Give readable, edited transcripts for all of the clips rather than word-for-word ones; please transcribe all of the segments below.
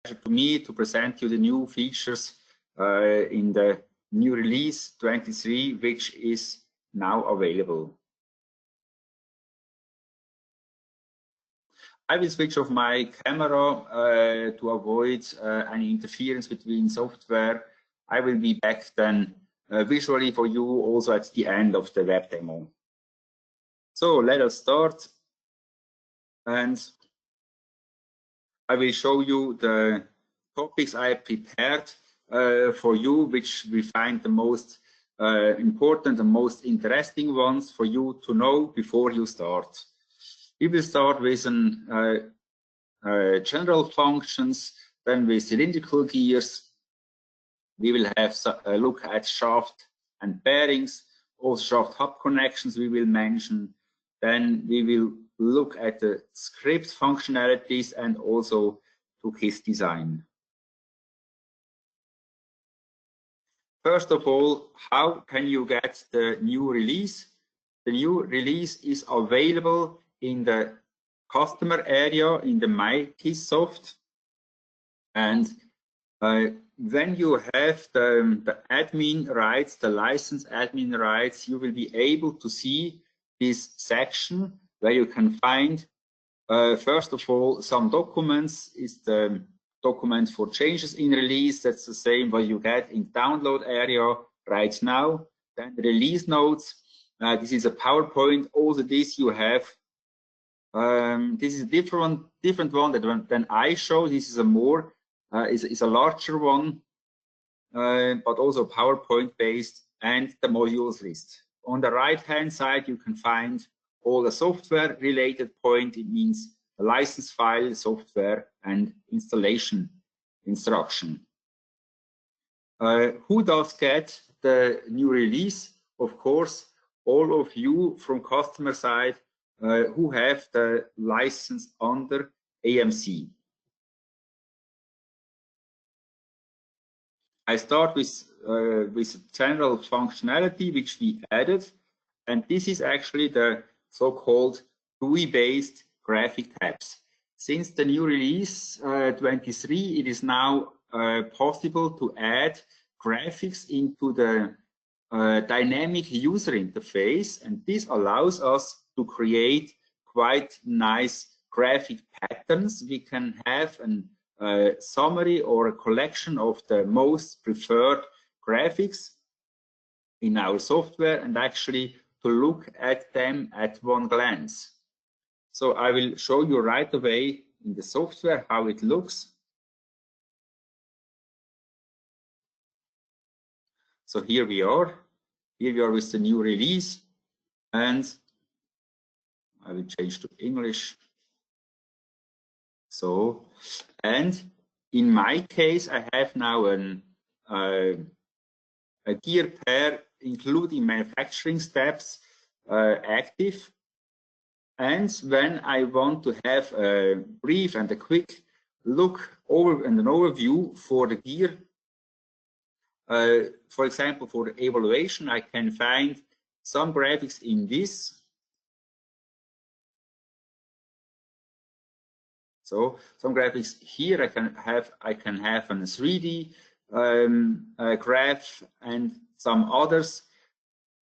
to me to present you the new features in the new release 23, which is now available. I will switch off my camera to avoid any interference between software. I will be back then visually for you also at the end of the web demo. So let us start, and I will show you the topics I prepared for you, which we find the most important and most interesting ones for you to know before you start. We will start with general functions, then with cylindrical gears. We will have a look at shaft and bearings, all shaft hub connections we will mention. Then we will look at the script functionalities and also to KISS design. First of all, how can you get the new release? The new release is available in the customer area in the My KISSsoft. And when you have the admin rights, the license admin rights, you will be able to see this section where you can find, first of all, some documents. Is the document for changes in release. That's the same what you get in download area right now. Then the release notes. This is a PowerPoint. Also this you have. This is a different one than I show. This is a more is a larger one, but also PowerPoint based, and the modules list. On the right hand side you can find all the software related point. It means the license file, software, and installation instruction. Who does get the new release? Of course, all of you from customer side who have the license under AMC. I start with general functionality which we added, and this is actually the so-called GUI-based graphic tabs. Since the new release 23, it is now possible to add graphics into the dynamic user interface, and this allows us to create quite nice graphic patterns. We can have a summary or a collection of the most preferred graphics in our software, and actually to look at them at one glance. So I will show you right away in the software how it looks. So here we are. Here we are with the new release, and I will change to English. So, and in my case, I have now a gear pair including manufacturing steps active. And when I want to have a brief and a quick look over and an overview for the gear, for example, for the evaluation, I can find some graphics in this. So some graphics here I can have a 3D graph and some others.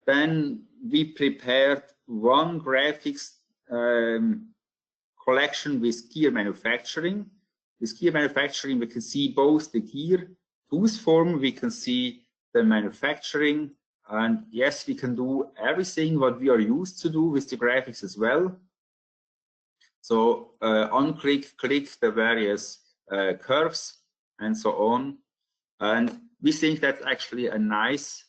Then we prepared one graphics collection with gear manufacturing. With gear manufacturing, we can see both the gear tooth form, we can see the manufacturing, and yes, we can do everything what we are used to do with the graphics as well. So unclick, click the various curves and so on, and we think that's actually a nice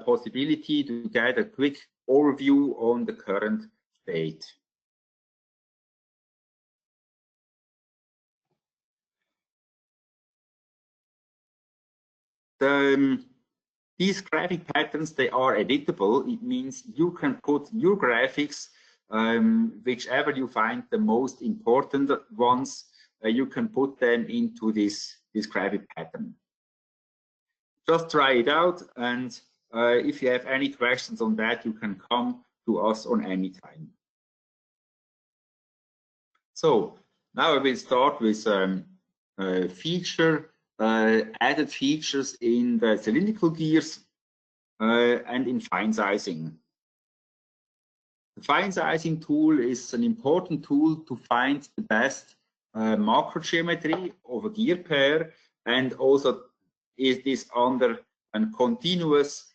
possibility to get a quick overview on the current state. These graphic patterns, they are editable. It means you can put your graphics, whichever you find the most important ones, you can put them into this graphic pattern. Just try it out, and if you have any questions on that, you can come to us on any time. So now I will start with added features in the cylindrical gears and in fine sizing. The fine sizing tool is an important tool to find the best macrogeometry of a gear pair, and also it is under a continuous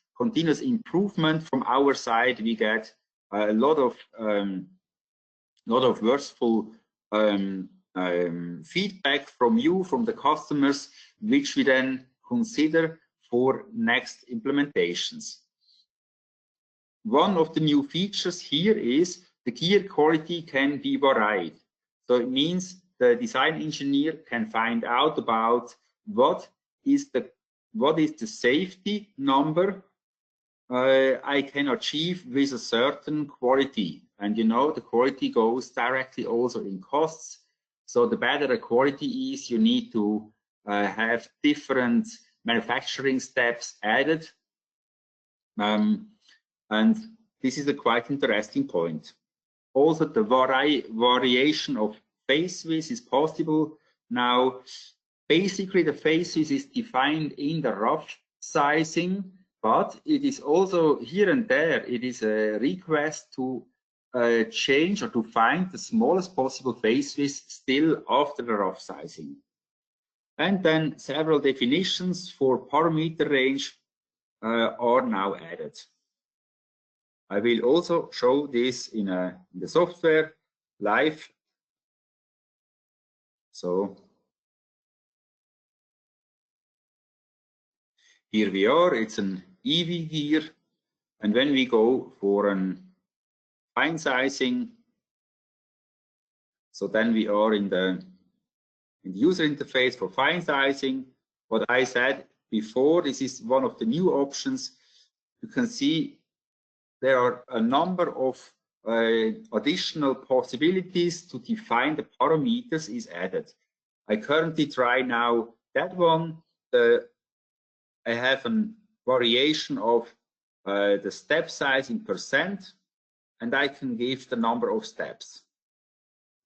improvement from our side. We get a lot of worthful feedback from you, from the customers, which we then consider for next implementations. One of the new features here is the gear quality can be varied. So it means the design engineer can find out about what is the safety number I can achieve with a certain quality. And you know, the quality goes directly also in costs. So the better the quality is, you need to have different manufacturing steps added. And this is a quite interesting point. Also, the variation of phase width is possible. Now, basically, the phase width is defined in the rough sizing, but it is also here and there, it is a request to change or to find the smallest possible phase width still after the rough sizing. And then several definitions for parameter range are now added. I will also show this in the software live. So here we are, it's an EV gear. And when we go for an fine sizing, so then we are in the user interface for fine sizing. What I said before, this is one of the new options. You can see there are a number of additional possibilities to define the parameters is added. I currently try now that one. I have a variation of the step size in percent, and I can give the number of steps.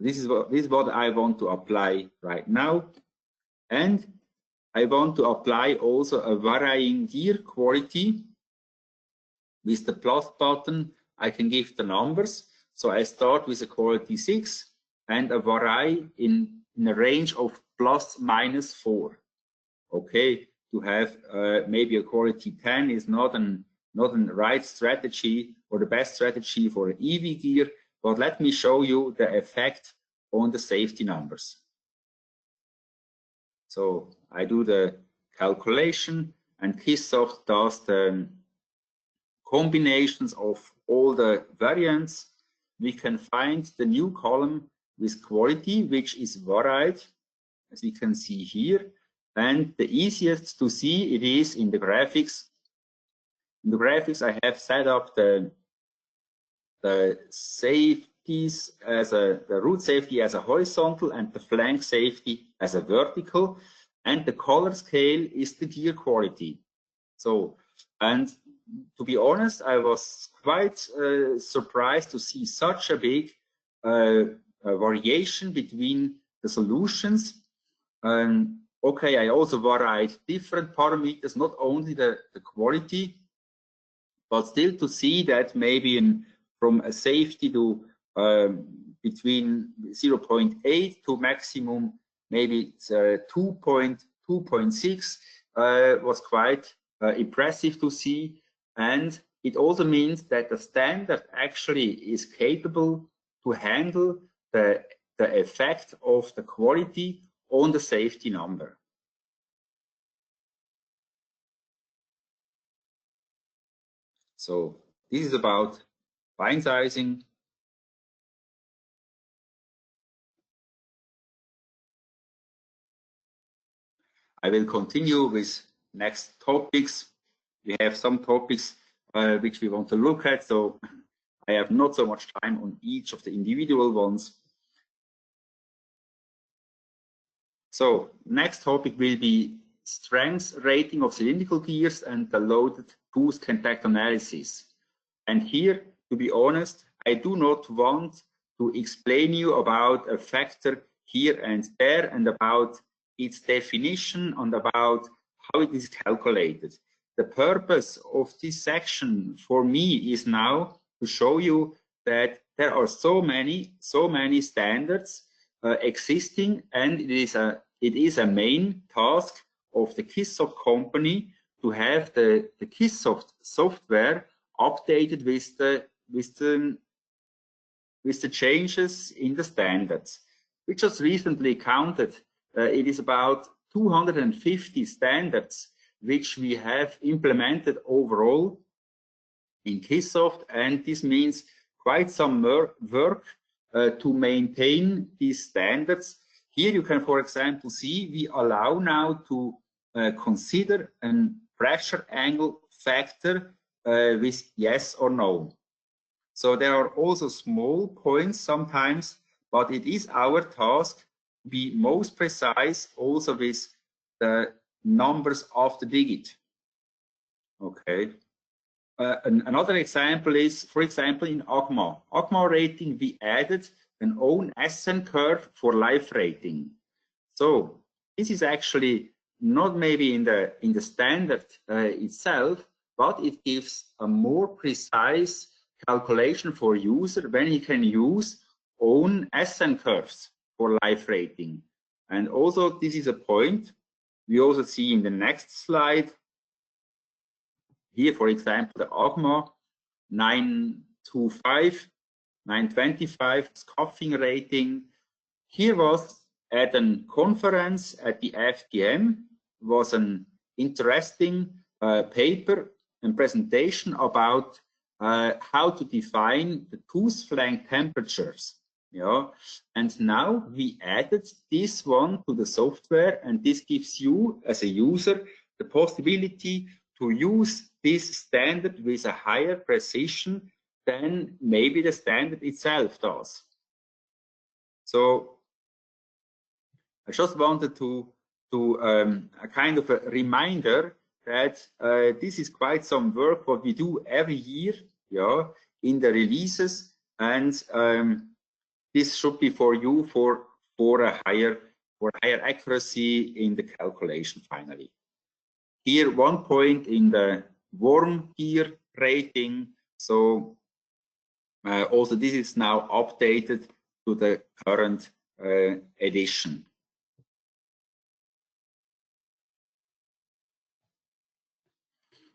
This is what I want to apply right now. And I want to apply also a varying gear quality. With the plus button, I can give the numbers. So I start with a quality 6 and a vary in a range of ±4. Okay, to have maybe a quality 10 is not the right strategy or the best strategy for an EV gear, but let me show you the effect on the safety numbers. So I do the calculation, and KISSsoft does the combinations of all the variants. We can find the new column with quality, which is varied, as you can see here. And the easiest to see it is in the graphics. In the graphics, I have set up the safeties as the root safety as a horizontal and the flank safety as a vertical. And the color scale is the gear quality. So, and to be honest, I was quite surprised to see such a big variation between the solutions. Okay, I also varied different parameters, not only the quality, but still to see that maybe from a safety to between 0.8 to maximum maybe 2.6 was quite impressive to see. And it also means that the standard actually is capable to handle the effect of the quality on the safety number. So this is about fine sizing. I will continue with next topics. We have some topics which we want to look at, so I have not so much time on each of the individual ones. So next topic will be strength rating of cylindrical gears and the loaded tooth contact analysis. And here, to be honest, I do not want to explain you about a factor here and there and about its definition and about how it is calculated. The purpose of this section for me is now to show you that there are so many standards existing, and it is a main task of the KISSsoft company to have the KISSsoft software updated with the changes in the standards. We just recently counted, it is about 250 standards which we have implemented overall in KISSsoft, and this means quite some work to maintain these standards. Here you can, for example, see we allow now to consider a pressure angle factor with yes or no. So there are also small points sometimes, but it is our task to be most precise also with the numbers of the digit. Okay. Another example is, for example, in AGMA. AGMA rating, we added an own SN curve for life rating. So this is actually not maybe in the standard itself, but it gives a more precise calculation for user when he can use own SN curves for life rating. And also this is a point we also see in the next slide. Here, for example, the AGMA 925, 925 scuffing rating. Here was at a conference at the FDM, was an interesting paper and presentation about how to define the tooth flank temperatures. Yeah, and now we added this one to the software, and this gives you as a user the possibility to use this standard with a higher precision than maybe the standard itself does. So I just wanted to a kind of a reminder that this is quite some work what we do every year, yeah, in the releases, and this should be for you for a higher accuracy in the calculation finally. Here, one point in the worm gear rating. So also this is now updated to the current edition.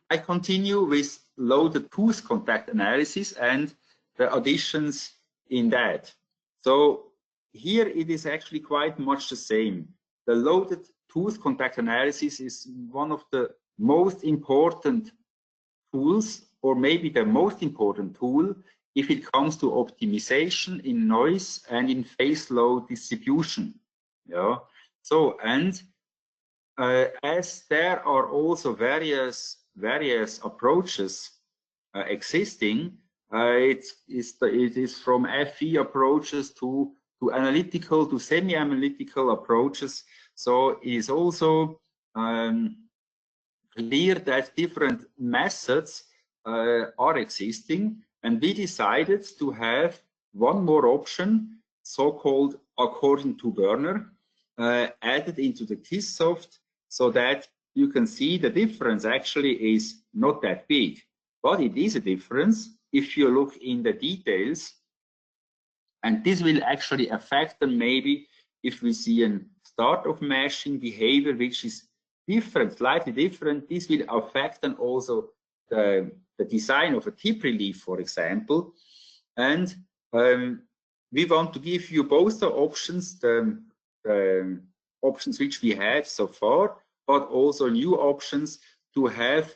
I continue with loaded tooth contact analysis and the additions in that. So here it is actually quite much the same. The loaded tooth contact analysis is one of the most important tools, or maybe the most important tool, if it comes to optimization in noise and in phase load distribution. Yeah. So, and as there are also various approaches existing, it is from FE approaches to analytical to semi-analytical approaches. So it is also clear that different methods are existing, and we decided to have one more option, so-called according to burner, added into the KISSsoft, so that you can see the difference actually is not that big, but it is a difference if you look in the details, and this will actually affect them maybe if we see a start of meshing behavior which is different, slightly different. This will affect and also the design of a tip relief, for example. And we want to give you both the options, the options which we have so far, but also new options to have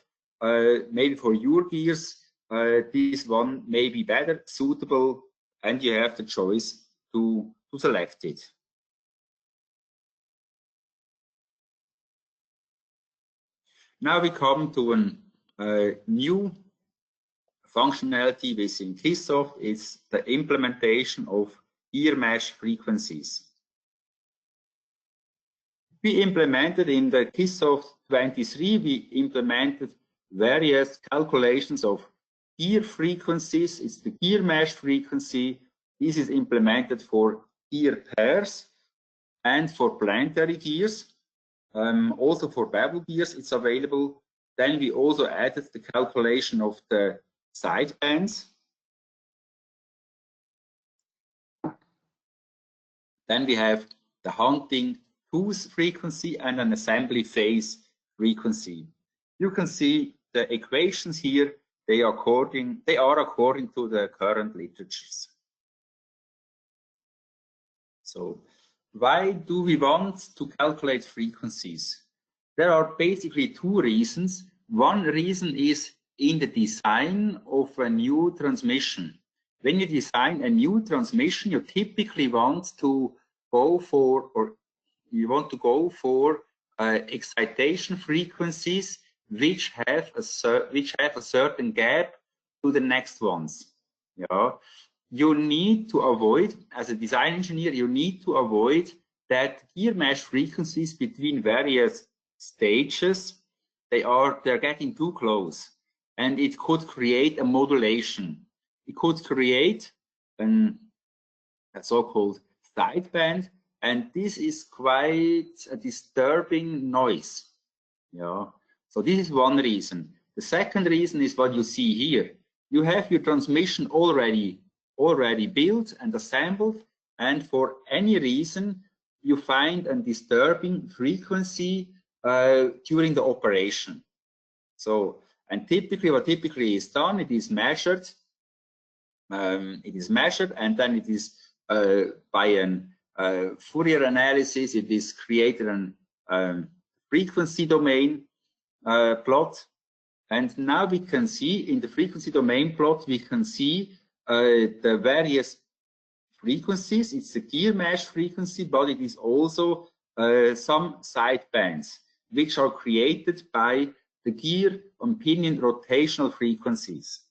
maybe for your gears, this one may be better suitable, and you have the choice to select it. Now we come to a new functionality within KISSsoft. It's the implementation of ear mesh frequencies. We implemented in the KISSsoft 23, we implemented various calculations of ear frequencies. It's the ear mesh frequency. This is implemented for ear pairs and for planetary gears. Also for bevel gears, it's available. Then we also added the calculation of the sidebands. Then we have the hunting tooth frequency and an assembly phase frequency. You can see the equations here. They are according to the current literatures. So why do we want to calculate frequencies? There are basically two reasons. One reason is in the design of a new transmission. When you design a new transmission, you typically want to go for, excitation frequencies which have a certain gap to the next ones. Yeah. You need to avoid, as a design engineer, you need to avoid that gear mesh frequencies between various stages, they're getting too close, and it could create a modulation. It could create a so-called sideband, and this is quite a disturbing noise. Yeah. So this is one reason. The second reason is what you see here. You have your transmission already built and assembled, and for any reason you find a disturbing frequency during the operation. So, and what typically is done, it is measured. And then it is by an Fourier analysis, it is created an frequency domain plot. And now we can see in the frequency domain plot, we can see the various frequencies. It's the gear mesh frequency, but it is also some sidebands, which are created by the gear and pinion rotational frequencies.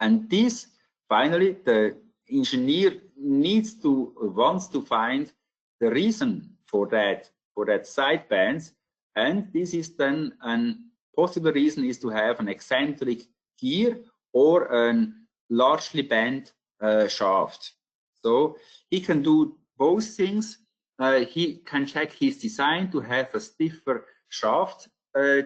And this, finally, the engineer wants to find the reason for that sidebands. And this is then a possible reason is to have an eccentric gear or a largely bent shaft. So he can do both things. He can check his design to have a stiffer shaft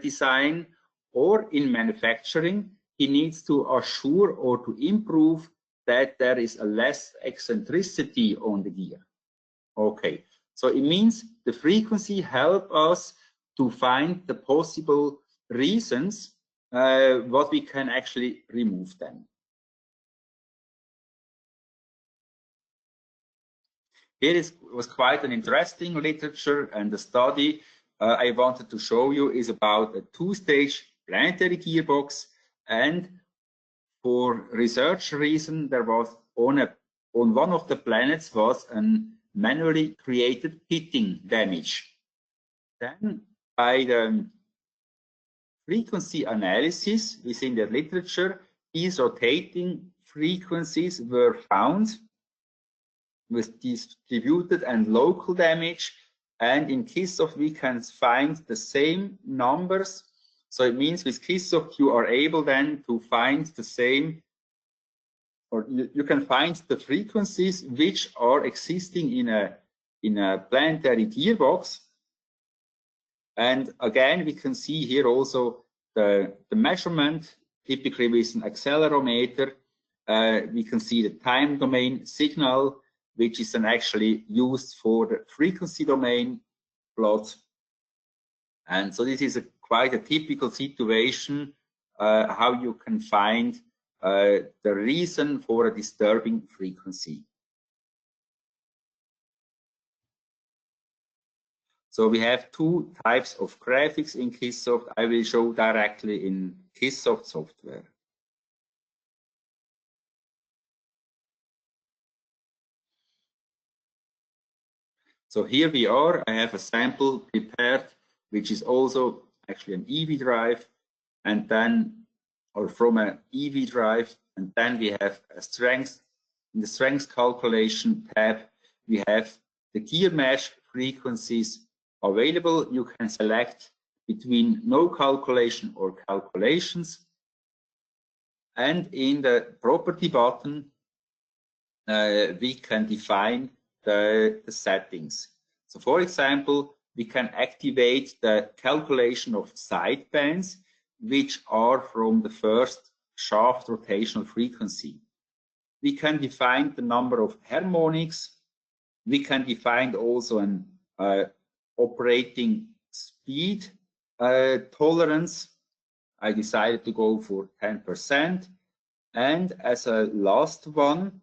design, or in manufacturing, he needs to assure or to improve that there is a less eccentricity on the gear. Okay, so it means the frequency helps us to find the possible reasons what we can actually remove them. Here was quite an interesting literature, and the study I wanted to show you is about a two-stage planetary gearbox. And for research reason, there was on one of the planets was a manually created pitting damage. Then by the frequency analysis within the literature, these rotating frequencies were found with distributed and local damage. And in KISSsoft, we can find the same numbers. So it means with KISSsoft, you are able then to find the same, or you can find the frequencies which are existing in a planetary gearbox. And again, we can see here also the measurement, typically with an accelerometer. We can see the time domain signal, which is then actually used for the frequency domain plot. And so this is quite a typical situation, how you can find the reason for a disturbing frequency. So we have two types of graphics in KISSsoft. I will show directly in KISSsoft software. So here we are. I have a sample prepared, which is also actually an EV drive, and then, or from an EV drive, and then we have a strength. In the strength calculation tab, we have the gear mesh frequencies available. You can select between no calculation or calculations. And in the property button, we can define the settings. So for example, we can activate the calculation of sidebands, which are from the first shaft rotational frequency. We can define the number of harmonics. We can define also an operating speed tolerance. I decided to go for 10%. And as a last one,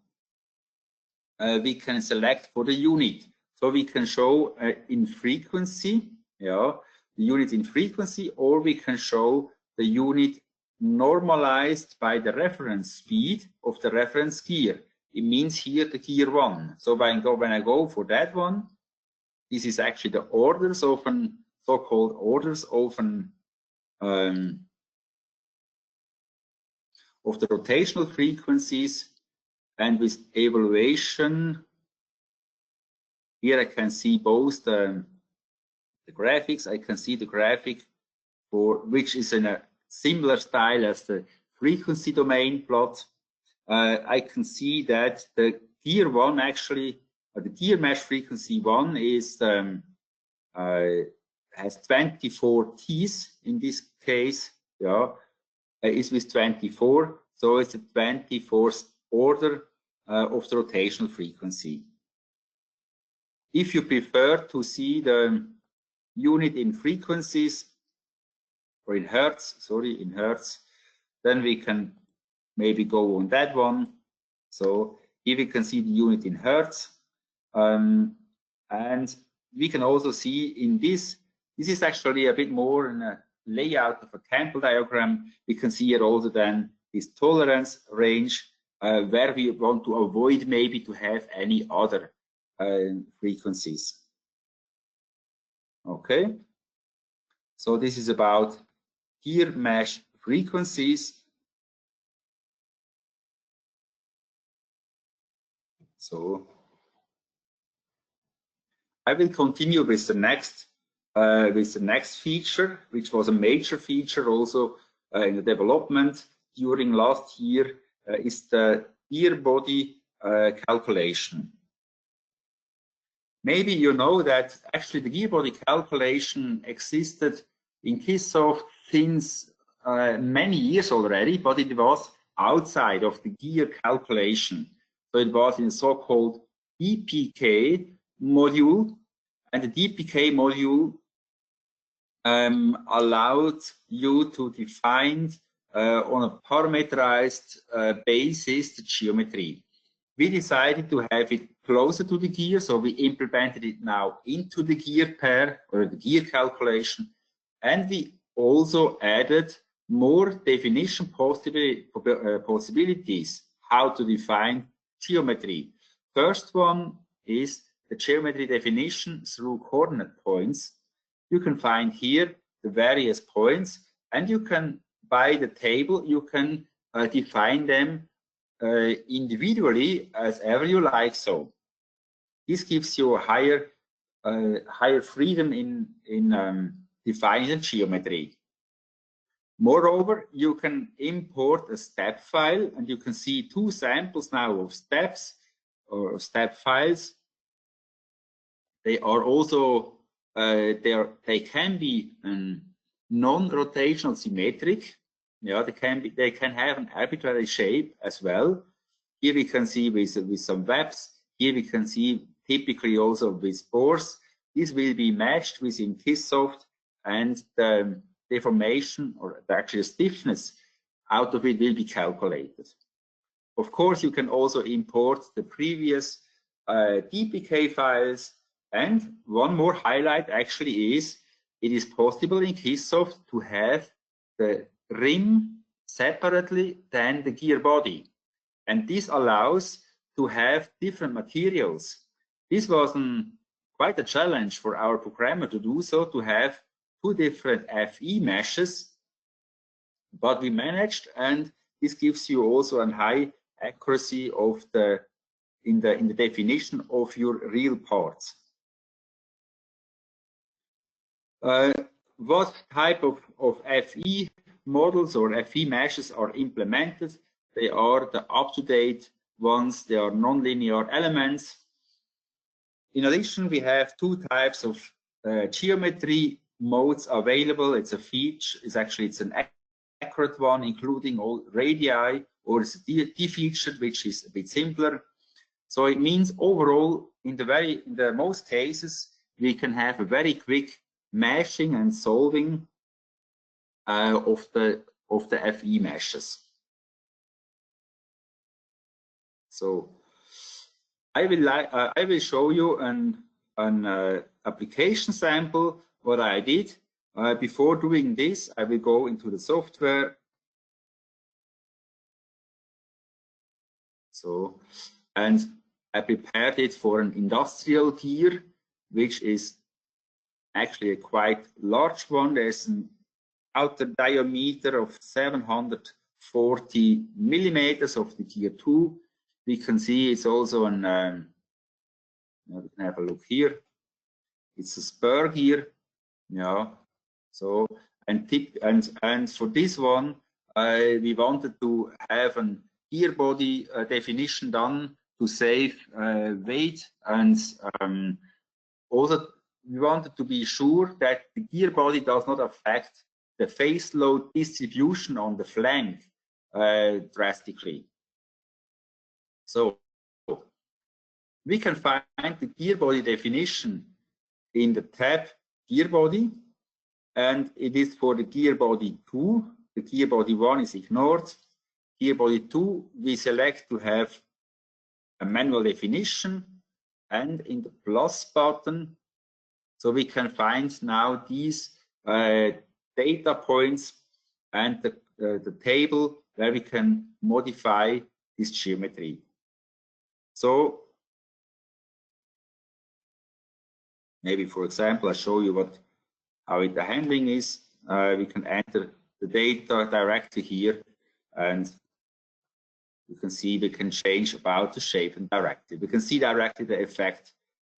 we can select for the unit. So we can show in frequency, yeah, the unit in frequency, or we can show the unit normalized by the reference speed of the reference gear. It means here the gear 1. So when I go for that one, this is actually the orders of an so-called orders of an of the rotational frequencies, and with evaluation, here I can see both the graphics. I can see the graphic for which is in a similar style as the frequency domain plot. I can see that the gear 1 actually, the gear mesh frequency 1 is has 24 T's in this case, yeah, is with 24, so it's the 24th order of the rotational frequency. If you prefer to see the unit in frequencies, or in hertz, sorry, in hertz, then we can maybe go on that one. So here we can see the unit in hertz, and we can also see in this is actually a bit more in a layout of a Campbell diagram. We can see here also then this tolerance range where we want to avoid maybe to have any other frequencies. Okay, so this is about gear mesh frequencies. So I will continue with the next feature, which was a major feature also in the development during last year, is the gear body calculation. Maybe you know that actually the gear body calculation existed in KISSsoft since many years already, but it was outside of the gear calculation. So it was in the so-called DPK module, and the DPK module allowed you to define on a parameterized basis the geometry. We decided to have it closer to the gear, so we implemented it now into the gear pair or the gear calculation, and we also added more definition possibilities how to define geometry. First one is the geometry definition through coordinate points. You can find here the various points, and you can, by the table, you can define them individually as ever you like. So this gives you a higher freedom in defining the geometry. Moreover, you can import a step file, and you can see two samples now of steps or step files. They are also they can be non-rotational symmetric. Yeah, they can have an arbitrary shape as well. Here we can see with some webs. Here we can see typically also with bores. This will be matched within KISSsoft, and the deformation or actually stiffness out of it will be calculated. Of course, you can also import the previous DPK files. And one more highlight actually is it is possible in KISSsoft to have the rim separately than the gear body. And this allows to have different materials. This was quite a challenge for our programmer to do so, to have two different FE meshes, but we managed, and this gives you also a high accuracy of in the definition of your real parts. What type of FE models or FE meshes are implemented? They are the up-to-date ones. They are nonlinear elements. In addition, we have two types of geometry modes available. It's a feature. It's an accurate one, including all radii, or it's defeatured, which is a bit simpler. So it means overall, in the most cases, we can have a very quick meshing and solving of the FE meshes. So I will show you an application sample what I did. Before doing this, I will go into the software. So, and I prepared it for an industrial gear, which is actually a quite large one. There's an outer diameter of 740 millimeters of the gear 2. We can see it's also an, we can have a look here. It's a spur gear, yeah. So, and for this one, we wanted to have an gear body definition done to save weight, and also we wanted to be sure that the gear body does not affect the face load distribution on the flank drastically. So we can find the gear body definition in the tab gear body, and it is for the gear body 2. The gear body 1 is ignored. Gear body 2 we select to have a manual definition, and in the plus button, so we can find now these data points and the table where we can modify this geometry. So maybe, for example, I show you how the handling is. We can enter the data directly here, and you can see we can change about the shape and directly. We can see directly the effect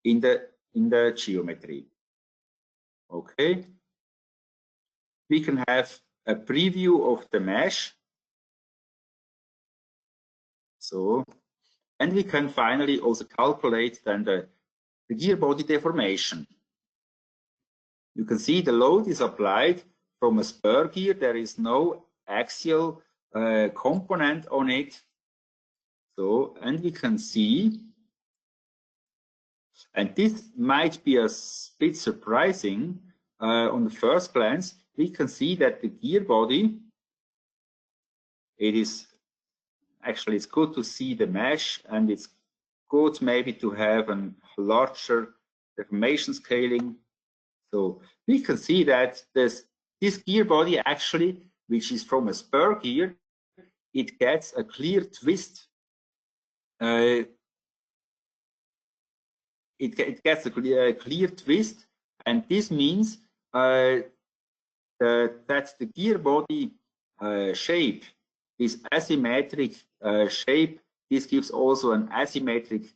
in the geometry. Okay. We can have a preview of the mesh. So, and we can finally also calculate then the gear body deformation. You can see the load is applied from a spur gear. There is no axial component on it. So, and we can see, and this might be a bit surprising on the first glance, we can see that the gear body, it's good to see the mesh, and it's good maybe to have a larger deformation scaling. So we can see that this gear body actually, which is from a spur gear, it gets a clear twist. It gets a clear twist, and this means that the gear body shape is asymmetric shape. This gives also an asymmetric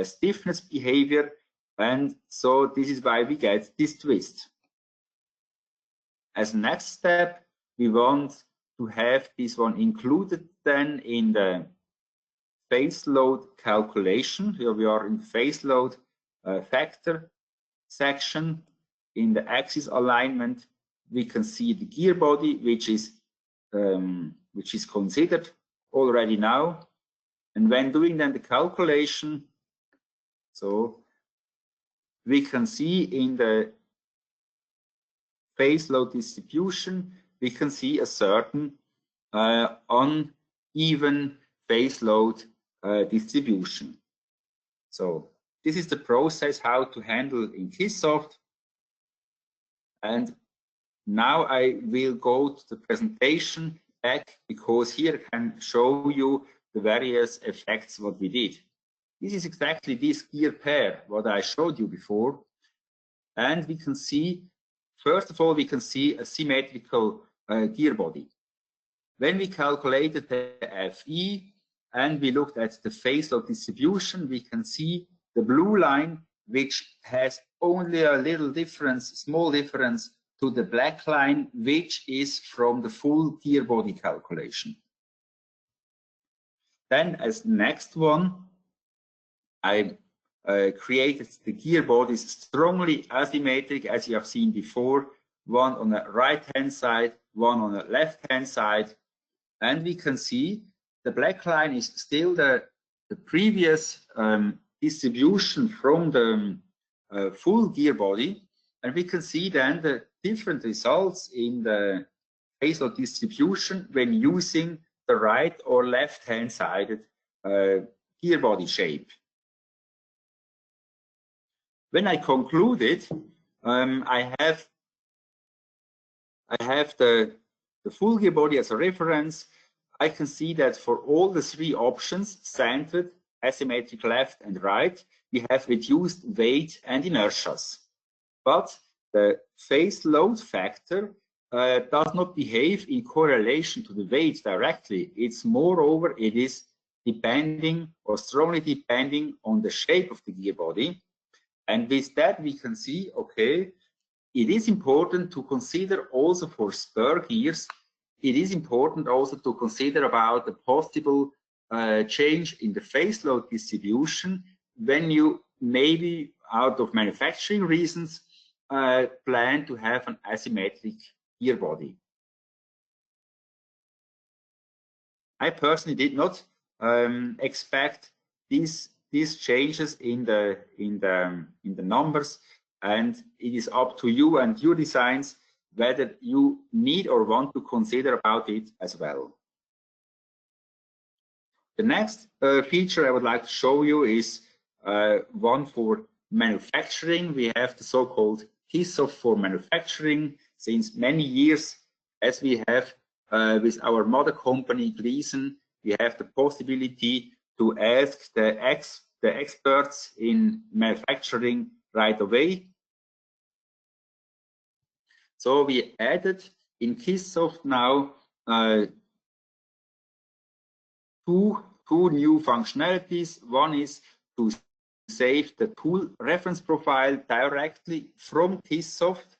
stiffness behavior, and so this is why we get this twist. As a next step, we want to have this one included then in the face load calculation. Here we are in face load factor section. In the axis alignment, we can see the gear body, which is considered already now. And when doing then the calculation, so we can see in the face load distribution, we can see a certain uneven face load distribution. So this is the process how to handle in KISSsoft. And now I will go to the presentation back, because here I can show you the various effects what we did. This is exactly this gear pair what I showed you before, and we can see, first of all, we can see a symmetrical gear body. When we calculated the FE and we looked at the face load distribution, we can see the blue line, which has only a little difference, small difference to the black line, which is from the full gear body calculation. Then as next one, I created the gear bodies strongly asymmetric, as you have seen before, one on the right-hand side, one on the left-hand side. And we can see the black line is still the previous distribution from the full gear body. And we can see then the different results in the phase load distribution when using the right or left-hand sided gear body shape. When I concluded, I have the full gear body as a reference. I can see that for all the three options, centered, asymmetric left and right, we have reduced weight and inertias. But the phase load factor does not behave in correlation to the weight directly. It's moreover, it is depending or strongly depending on the shape of the gear body. And with that, we can see, okay, it is important to consider also for spur gears. It is important also to consider about the possible change in the phase load distribution when you maybe out of manufacturing reasons plan to have an asymmetric gear body. I personally did not expect these changes in the numbers, and it is up to you and your designs whether you need or want to consider about it as well. The next feature I would like to show you is one for manufacturing. We have the so-called KISSsoft for manufacturing since many years. As we have with our mother company Gleason, we have the possibility to ask the experts in manufacturing right away. So we added in KISSsoft now two new functionalities. One is to save the tool reference profile directly from KISSsoft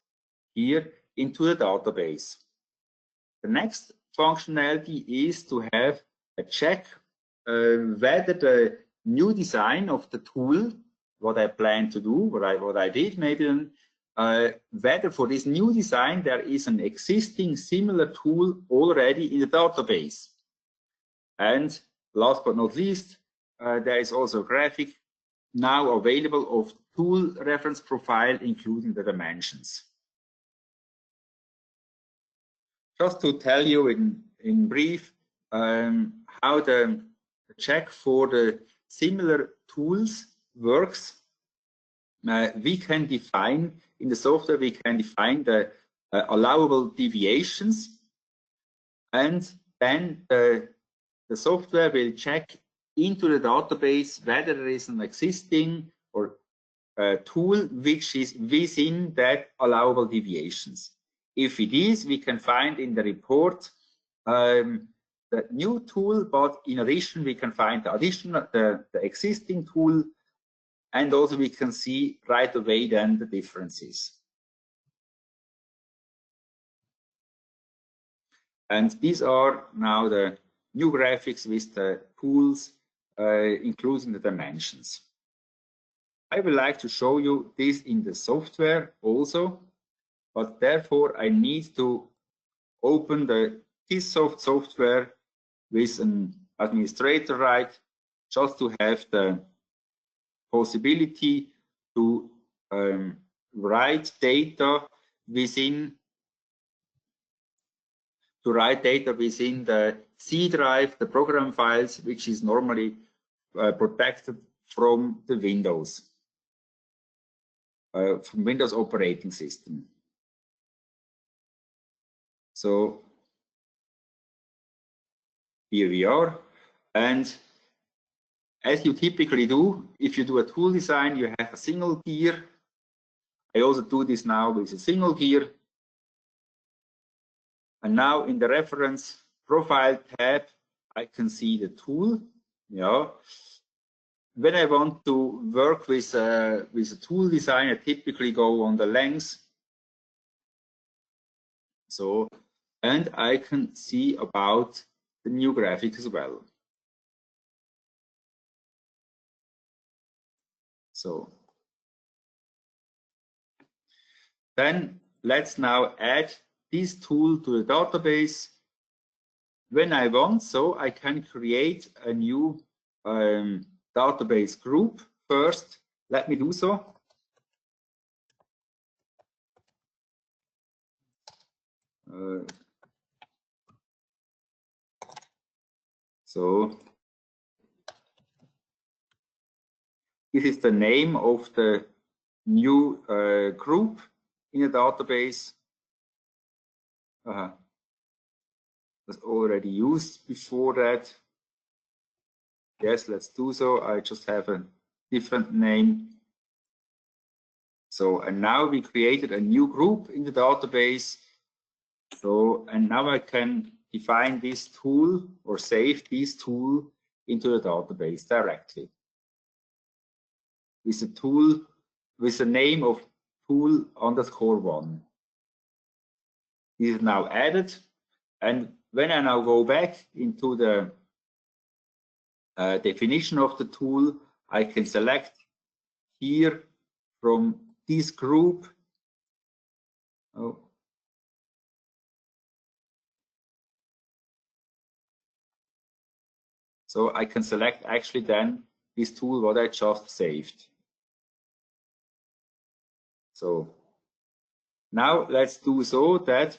here into the database. The next functionality is to have a check whether the new design of the tool, what I plan to do, what I did maybe, whether for this new design there is an existing similar tool already in the database. And last but not least, there is also a graphic now available of tool reference profile, including the dimensions. Just to tell you in brief how the check for the similar tools works. We can define in the software, we can define the allowable deviations, and then the software will check into the database whether there is an existing or tool which is within that allowable deviations. If it is, we can find in the report the new tool, but in addition we can find the existing tool, and also we can see right away then the differences. And these are now the new graphics with the tools, including the dimensions. I would like to show you this in the software also, but therefore I need to open the KISSsoft software with an administrator right, just to have the possibility to write data within the C drive, the program files, which is normally protected from the Windows, from Windows operating system. So here we are, and as you typically do, if you do a tool design, you have a single gear. I also do this now with a single gear. And now in the reference profile tab, I can see the tool. Yeah. When I want to work with a tool design, I typically go on the length. So, and I can see about the new graphic as well. So then let's now add this tool to the database. When I want, so I can create a new database group. First, let me do so. So this is the name of the new group in a database. Was already used before that. Yes, let's do so. I just have a different name. So, and now we created a new group in the database. So, and now I can define this tool or save this tool into the database directly with a tool with the name of tool_1. This is now added, and when I now go back into the definition of the tool, I can select here from this group. Oh. So I can select actually then this tool what I just saved. So now let's do so that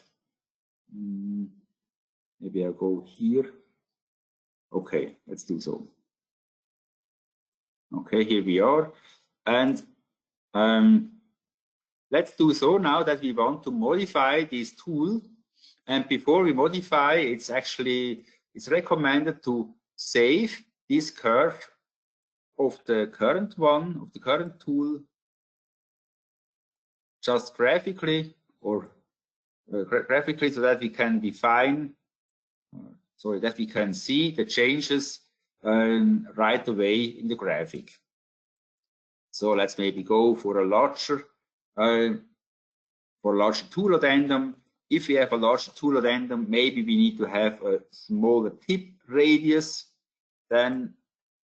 maybe I'll go here. Okay, let's do so. Okay, here we are. And let's do so now that we want to modify this tool. And before we modify, it's recommended to save this curve of the current one, of the current tool, just graphically or graphically, so that we can define, so that we can see the changes right away in the graphic. So let's maybe go for a larger tool addendum. If we have a larger tool addendum, maybe we need to have a smaller tip radius. Then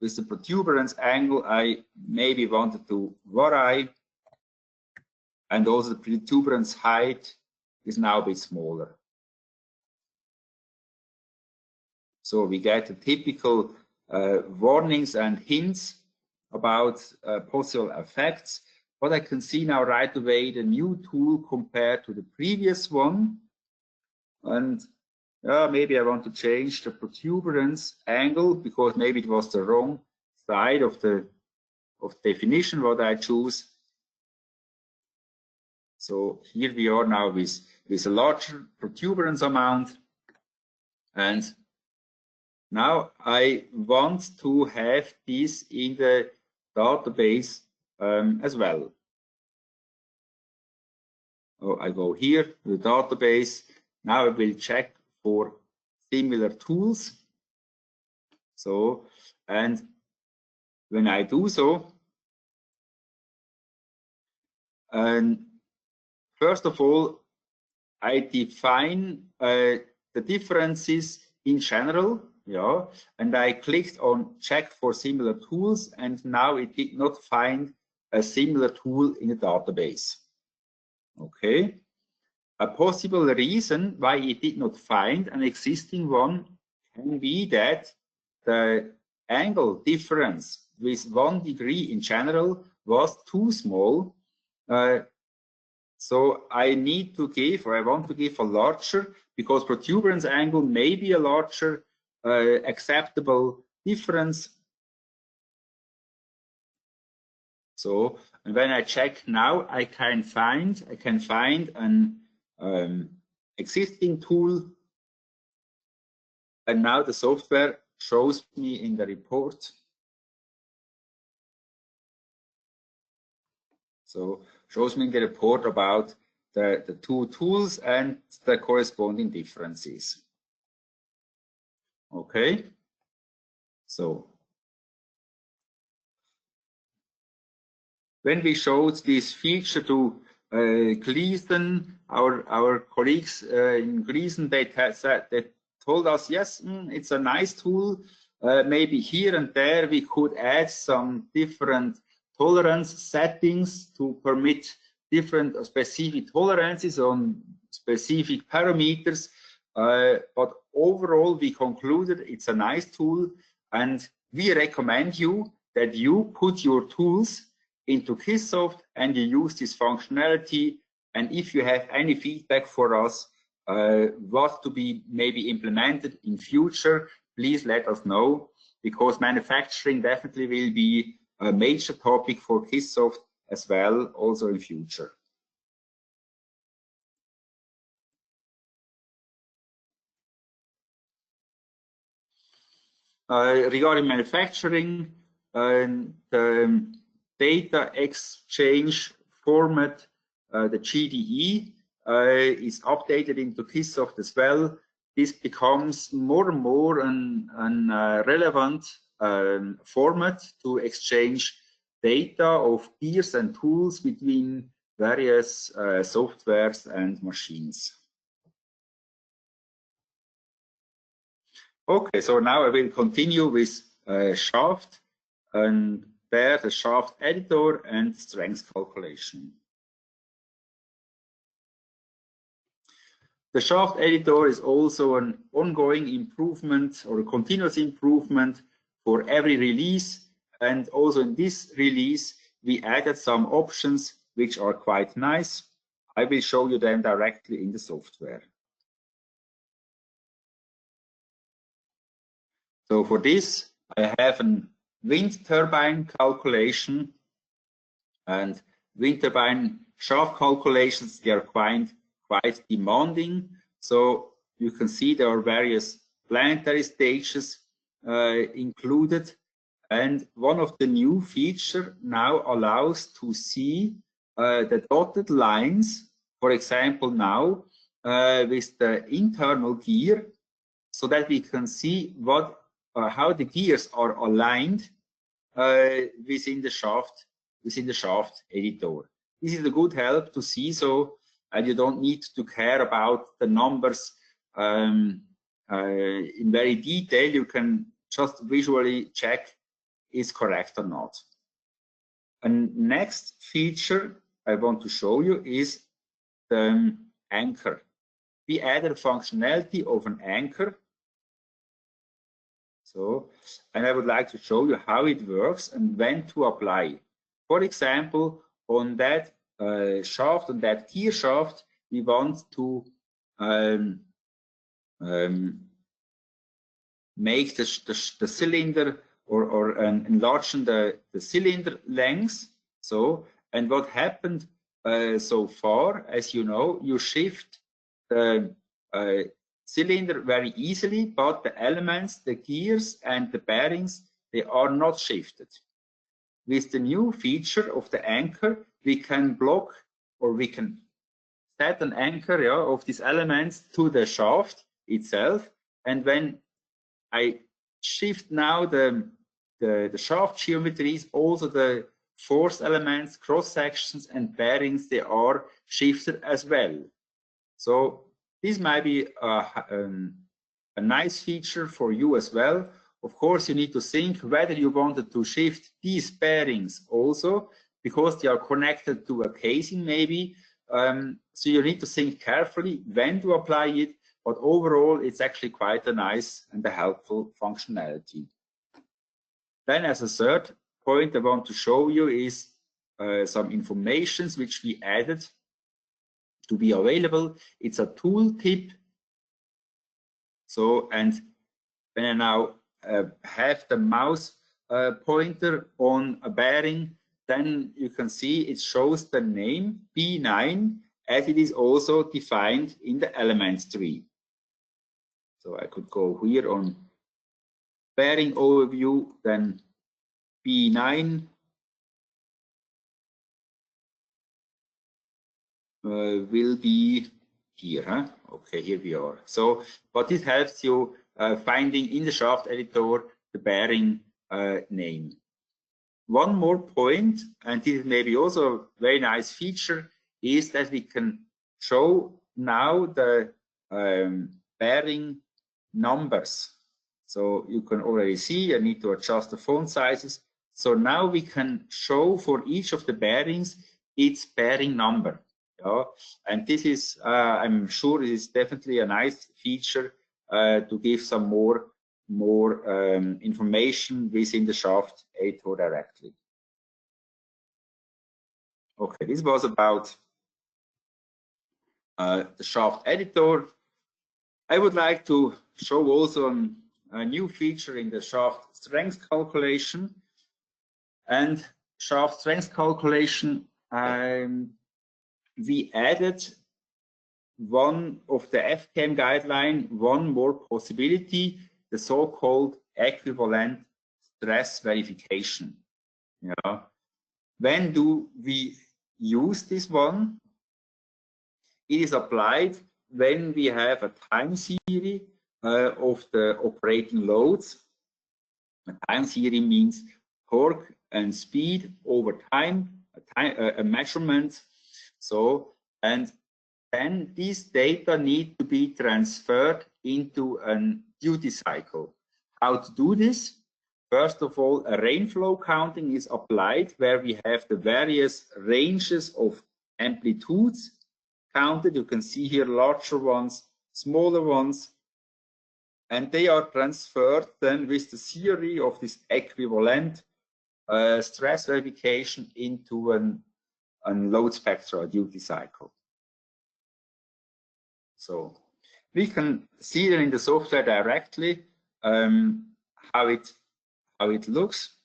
with the protuberance angle, I maybe wanted to vary. And also the protuberance height is now a bit smaller. So we get the typical warnings and hints about possible effects. But I can see now right away the new tool compared to the previous one. And maybe I want to change the protuberance angle because maybe it was the wrong side of the definition what I choose. So here we are now with a larger protuberance amount. And now I want to have this in the database as well. Oh, I go here to the database. Now I will check for similar tools. So, and when I do so, and first of all, I define the differences in general, yeah, and I clicked on check for similar tools, and now it did not find a similar tool in the database. Okay. A possible reason why it did not find an existing one can be that the angle difference with 1 degree in general was too small. So I need to give, or I want to give a larger, because protuberance angle may be a larger acceptable difference. So, and when I check now, I can find an existing tool, and now the software shows me in the report. So shows me in the report about the two tools and the corresponding differences. Okay, so when we showed this feature to Gleason, our colleagues in Gleason, they told us, yes, it's a nice tool. Maybe here and there we could add some different tolerance settings to permit different specific tolerances on specific parameters. But overall, we concluded it's a nice tool, and we recommend you that you put your tools into KISSsoft and you use this functionality. And if you have any feedback for us, what to be maybe implemented in future, please let us know, because manufacturing definitely will be a major topic for KISSsoft as well, also in future. Regarding manufacturing, the data exchange format, the GDE, is updated into KISSsoft as well. This becomes more and more an relevant format to exchange data of gears and tools between various softwares and machines. Okay, so now I will continue with shaft, and there the shaft editor and strength calculation. The shaft editor is also an ongoing improvement or a continuous improvement for every release, and also in this release we added some options which are quite nice. I will show you them directly in the software. So for this, I have a wind turbine calculation, and wind turbine shaft calculations, they are quite demanding. So you can see there are various planetary stages included, and one of the new features now allows to see the dotted lines, for example now with the internal gear, so that we can see what how the gears are aligned within the shaft editor. This is a good help to see, so and you don't need to care about the numbers in very detail. You can just visually check is correct or not. And next feature I want to show you is the anchor. We added functionality of an anchor. So, and I would like to show you how it works and when to apply. For example, on that shaft, on that gear shaft, we want to make the cylinder or enlarge the cylinder length. So, and what happened so far, as you know, you shift the cylinder very easily, but the elements, the gears and the bearings, they are not shifted. With the new feature of the anchor, we can block, or we can set an anchor of these elements to the shaft itself. And when I shift now the shaft geometries, also the force elements, cross sections and bearings, they are shifted as well. So this might be a nice feature for you as well. Of course, you need to think whether you wanted to shift these bearings also, because they are connected to a casing maybe. So you need to think carefully when to apply it, but overall it's actually quite a nice and a helpful functionality. Then as a third point I want to show you is some informations which we added to be available. It's a tooltip. So, and when I now have the mouse pointer on a bearing, then you can see it shows the name B9 as it is also defined in the elements tree. So I could go here on bearing overview, then B9 will be here. Huh? Okay, here we are. So, but it helps you finding in the shaft editor the bearing name. One more point, and this is maybe also a very nice feature, is that we can show now the bearing numbers. So you can already see I need to adjust the font sizes. So now we can show for each of the bearings its bearing number. Yeah? And this is, I'm sure, it is definitely a nice feature to give some more information within the shaft editor directly. Okay, this was about the shaft editor. I would like to show also a new feature in the shaft strength calculation. And shaft strength calculation, we added one of the FKM guideline, one more possibility, the so-called equivalent stress verification. Yeah. When do we use this one? It is applied when we have a time series of the operating loads. A time series means torque and speed over time, a measurement. So, and then these data need to be transferred into a duty cycle. How to do this? First of all, a rainflow counting is applied where we have the various ranges of amplitudes counted. You can see here larger ones, smaller ones, and they are transferred then with the theory of this equivalent stress verification into a load spectral duty cycle. So we can see it in the software directly how it looks.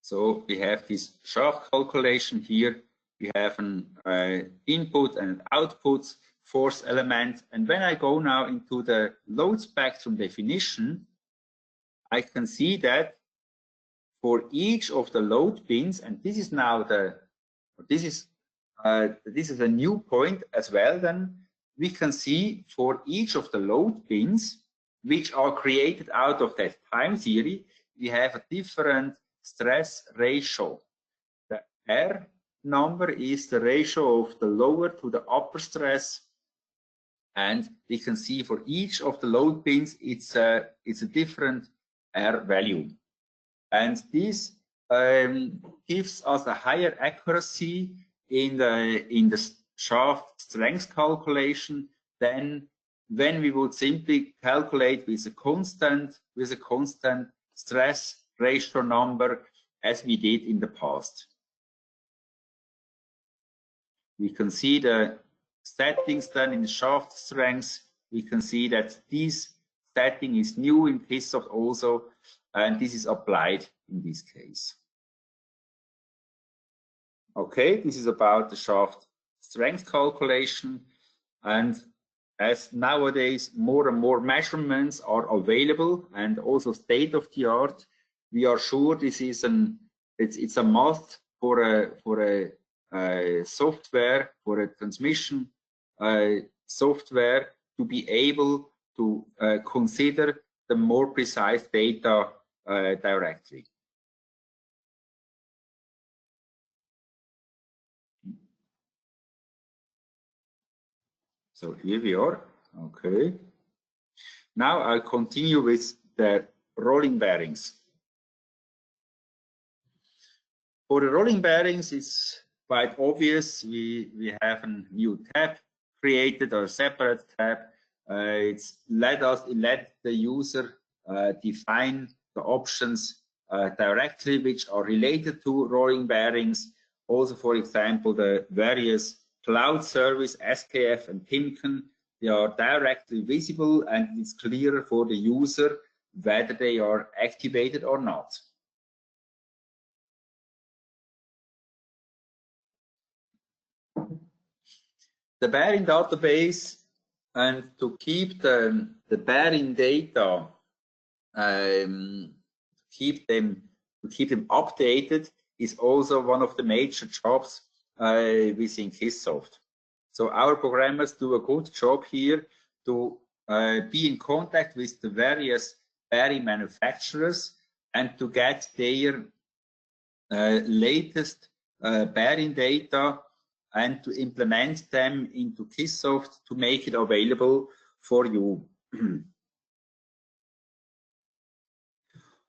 So we have this shaft calculation here. We have an input and output force element. And when I go now into the load spectrum definition, I can see that for each of the load bins, and this is now this is a new point as well, then we can see for each of the load bins, which are created out of that time series, we have a different stress ratio. The R number is the ratio of the lower to the upper stress, and we can see for each of the load bins, it's a different R value. And this gives us a higher accuracy in the shaft strength calculation than when we would simply calculate with a constant stress ratio number as we did in the past. We can see the settings then in the shaft strength. We can see that this setting is new in KISSsoft also, and this is applied in this case. Okay, this is about the shaft strength calculation, and as nowadays more and more measurements are available and also state of the art, we are sure this is it's a must for a software, for a transmission software to be able to consider the more precise data directly. So here we are. Okay. Now I'll continue with the rolling bearings. For the rolling bearings, it's quite obvious. We have a new tab created, or a separate tab. It let the user define the options directly, which are related to rolling bearings. Also, for example, the various cloud service, SKF and Timken, they are directly visible, and it's clear for the user whether they are activated or not. The bearing database, and to keep the bearing data, keep them updated, is also one of the major jobs within KISSsoft. So our programmers do a good job here to be in contact with the various bearing manufacturers and to get their latest bearing data and to implement them into KISSsoft to make it available for you.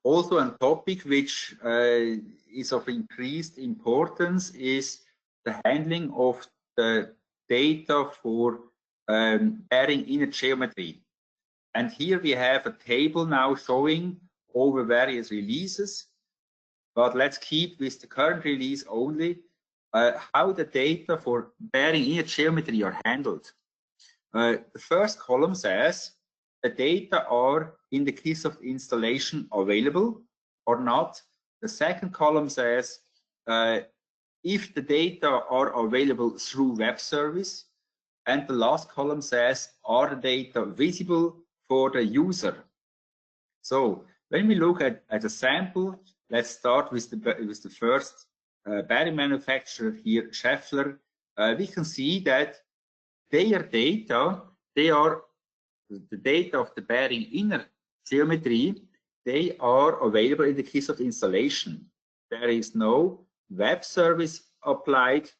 Also, a topic which is of increased importance is the handling of the data for bearing inner geometry. And here we have a table now showing over various releases, but let's keep with the current release only how the data for bearing inner geometry are handled. The first column says the data are in the KISSsoft installation available or not. The second column says if the data are available through web service. And the last column says, are the data visible for the user? So when we look at a sample, let's start with the first bearing manufacturer here, Schaeffler. We can see that their data, they are the data of the bearing inner geometry, they are available in the KISSsoft installation. There is no web service applied,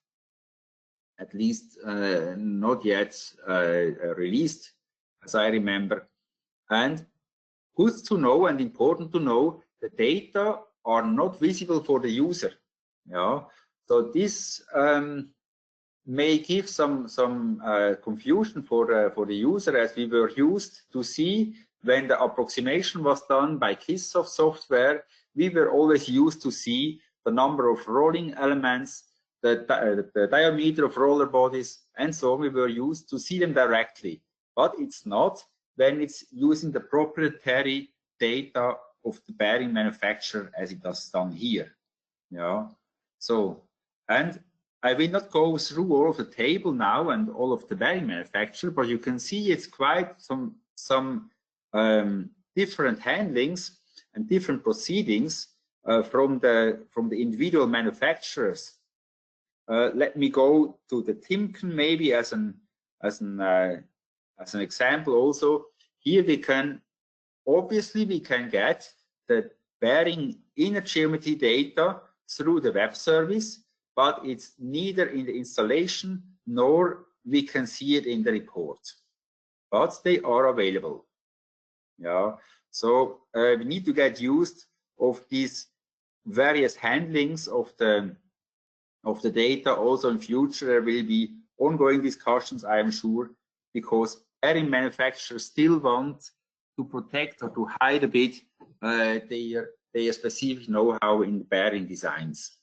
at least not yet released, as I remember. And good to know and important to know, the data are not visible for the user. Yeah. So this may give some confusion for the user, as we were used to see when the approximation was done by KISSsoft software. We were always used to see the number of rolling elements, the diameter of roller bodies, and so on. We were used to see them directly, but it's not when it's using the proprietary data of the bearing manufacturer as it does done here. Yeah. So, and I will not go through all of the table now and all of the bearing manufacturer, but you can see it's quite some different handlings and different proceedings from the individual manufacturers. Let me go to the Timken maybe as an example also. Here we can obviously get the bearing inner geometry data through the web service, but it's neither in the installation nor we can see it in the report, but they are available. Yeah, so we need to get used of these various handlings of the data. Also in future there will be ongoing discussions, I am sure, because bearing manufacturers still want to protect or to hide a bit their specific know-how in bearing designs.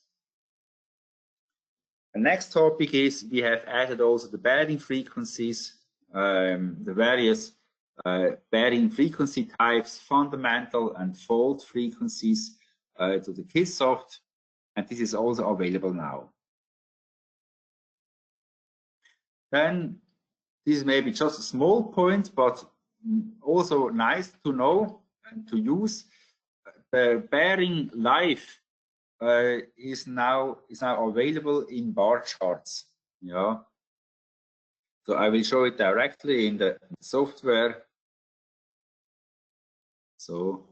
The next topic is we have added also the bearing frequencies, the various bearing frequency types, fundamental and fault frequencies to the KISSsoft, and this is also available now. Then this is maybe just a small point, but also nice to know and to use. The bearing life is now available in bar charts. Yeah. So I will show it directly in the software. So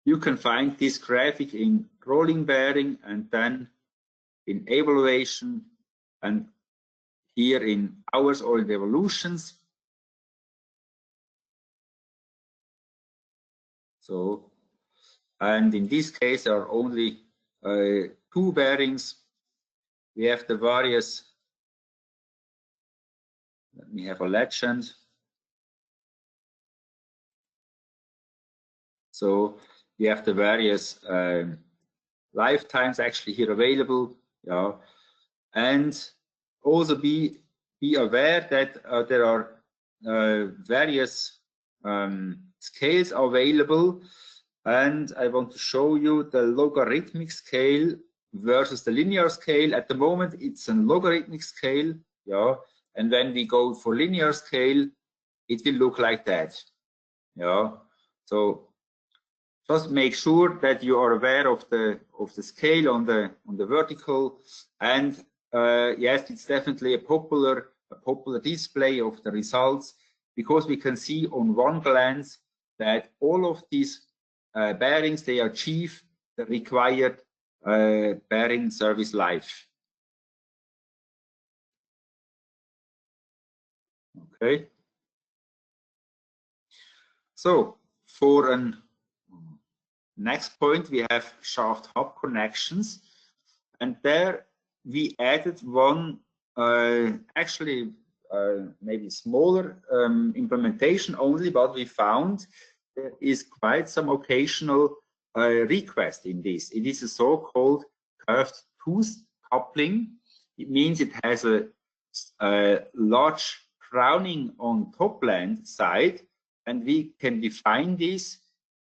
you can find this graphic in rolling bearing and then in evaluation and here in hours or in revolutions. So, and in this case there are only 2 bearings. We have the various, let me have a legend. So we have the various lifetimes actually here available. Yeah. And also be aware that there are various scales available, and I want to show you the logarithmic scale versus the linear scale. At the moment it's a logarithmic scale, yeah, and when we go for linear scale it will look like that. Yeah, so just make sure that you are aware of the scale on the vertical, and yes, it's definitely a popular display of the results, because we can see on one glance that all of these bearings, they achieve the required bearing service life. Okay. So for an next point, we have shaft hub connections, and there we added one actually maybe smaller implementation only, but we found there is quite some occasional request in this. It is a so-called curved tooth coupling. It means it has a large crowning on top land side, and we can define this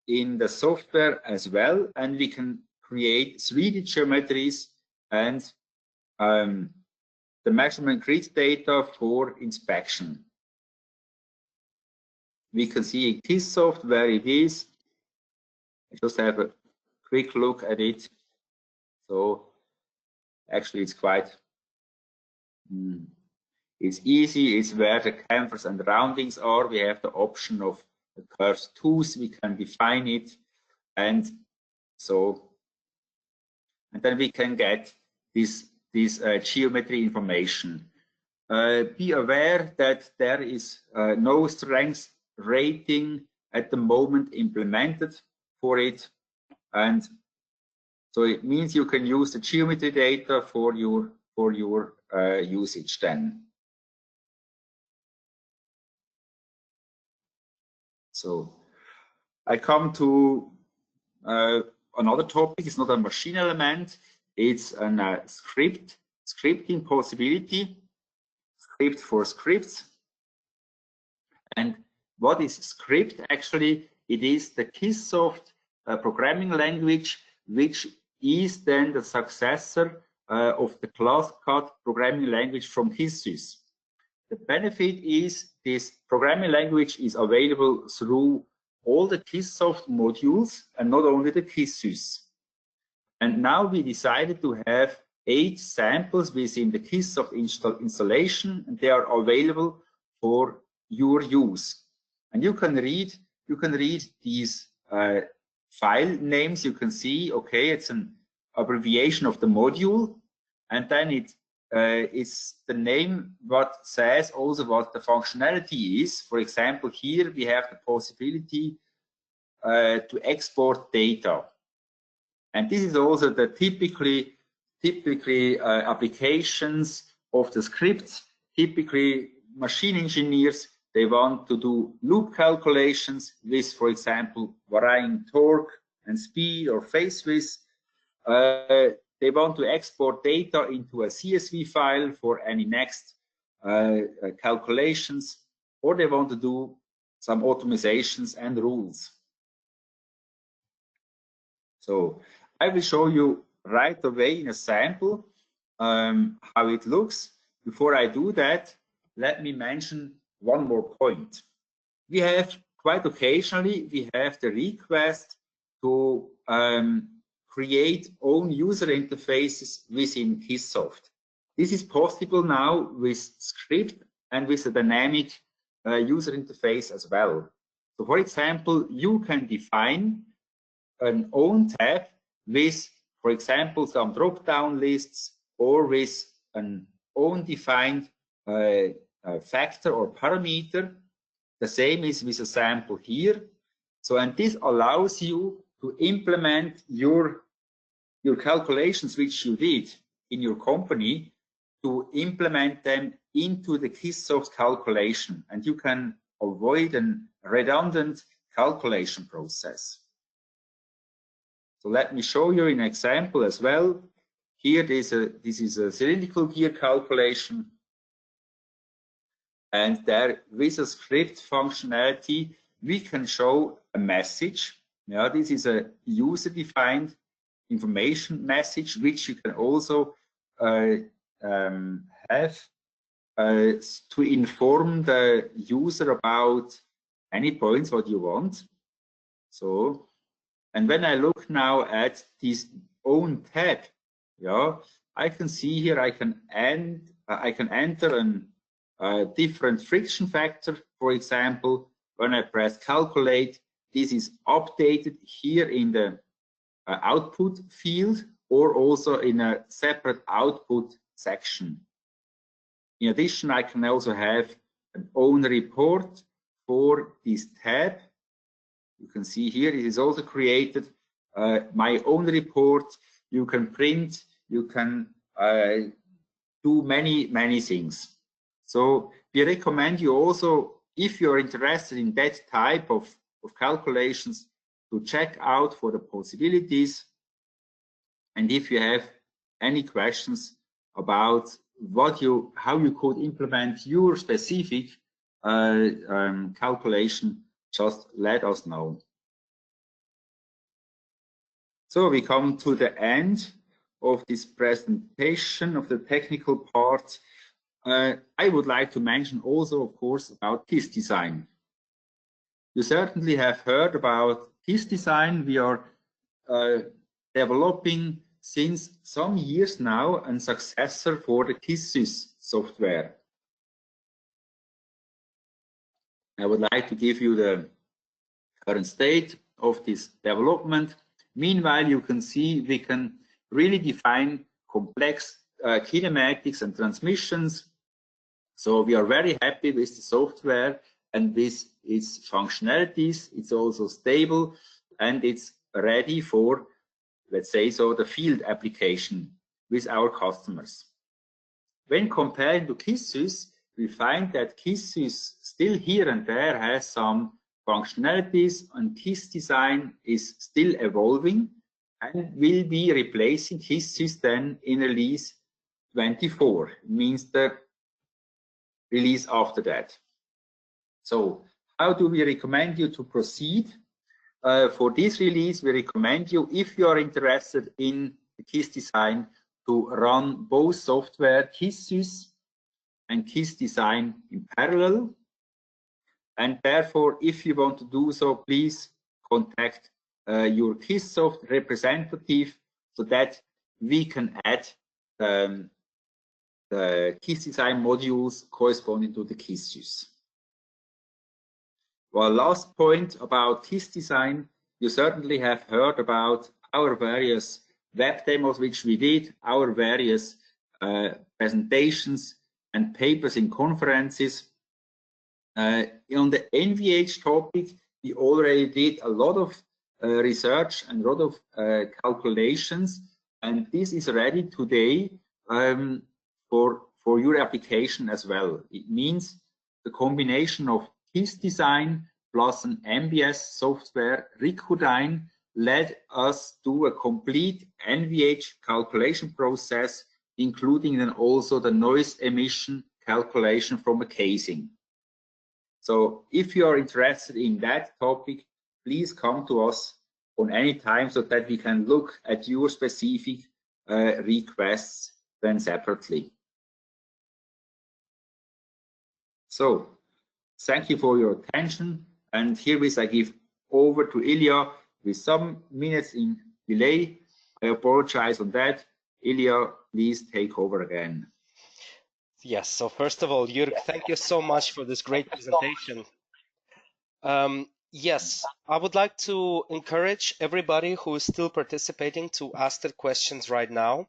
in the software as well, and we can create 3D geometries and the measurement grid data for inspection. We can see in KISSsoft where it is. I just have a quick look at it. So actually it's quite, it's easy. It's where the chamfers and roundings are. We have the option of the curved tooth. We can define it. And so, and then we can get this geometry information. Be aware that there is no strength rating at the moment implemented for it, and so it means you can use the geometry data for your usage then. So I come to another topic. It's not a machine element. It's a scripting possibility. Script for scripts. And what is script? Actually, it is the KISSsoft programming language, which is then the successor of the class-cut programming language from KISSsys. The benefit is this programming language is available through all the KISSsoft modules and not only the KISSsys. And now we decided to have 8 samples within the KISSsoft installation, and they are available for your use. And you can read these file names. You can see, okay, it's an abbreviation of the module, and then it's the name what says also what the functionality is. For example, here we have the possibility to export data, and this is also the typically applications of the scripts. Typically, machine engineers, they want to do loop calculations with, for example, varying torque and speed or phase width. They want to export data into a CSV file for any next calculations, or they want to do some optimizations and rules. So I will show you right away in a sample how it looks. Before I do that, let me mention one more point. We have quite occasionally, we have the request to create own user interfaces within KISSsoft. This is possible now with script and with a dynamic user interface as well. So for example, you can define an own tab with, for example, some drop-down lists or with an own defined factor or parameter. The same is with a sample here. So, and this allows you to implement your calculations which you did in your company, to implement them into the KISSsoft calculation, and you can avoid a redundant calculation process. So let me show you an example as well. Here, this is a cylindrical gear calculation, and there with a script functionality, we can show a message. Yeah, this is a user-defined information message, which you can also have to inform the user about any points what you want. So, and when I look now at this own tab, yeah, I can see here I can enter a different friction factor. For example, when I press calculate, this is updated here in the output field, or also in a separate output section. In addition, I can also have an own report for this tab. You can see here it is also created my own report. You can print, you can do many things. So we recommend you also, if you're interested in that type of calculations, to check out for the possibilities. And if you have any questions about how you could implement your specific calculation, just let us know. So we come to the end of this presentation of the technical part. I would like to mention also, of course, about KISS design. You certainly have heard about KISS design. We are developing since some years now a successor for the KISSsys software. I would like to give you the current state of this development. Meanwhile, you can see we can really define complex kinematics and transmissions. So we are very happy with the software and with its functionalities. It's also stable and it's ready for, let's say so, the field application with our customers. When comparing to KISSsys, we find that KISSsys still here and there has some functionalities, and KISS design is still evolving and will be replacing KISSsys then in release 24. It means the release after that. So how do we recommend you to proceed? For this release, we recommend you, if you are interested in the KISS design, to run both software, KISSsys and KISS design in parallel. And therefore, if you want to do so, please contact your KISSsoft representative so that we can add the KISS design modules corresponding to the KISSsys. Well, last point about KISS design, you certainly have heard about our various web demos which we did, our various presentations and papers in conferences. On the NVH topic, we already did a lot of research and a lot of calculations, and this is ready today for your application as well. It means the combination of KISS design plus an MBS software, Ricodyne, let us do a complete NVH calculation process, including then also the noise emission calculation from a casing. So if you are interested in that topic, please come to us on any time so that we can look at your specific requests then separately. So thank you for your attention, and herewith I give over to Ilya with some minutes in delay. I apologize on that. Ilya, please take over again. Yes, so first of all, Jörg, thank you so much for this great presentation. Yes, I would like to encourage everybody who is still participating to ask their questions right now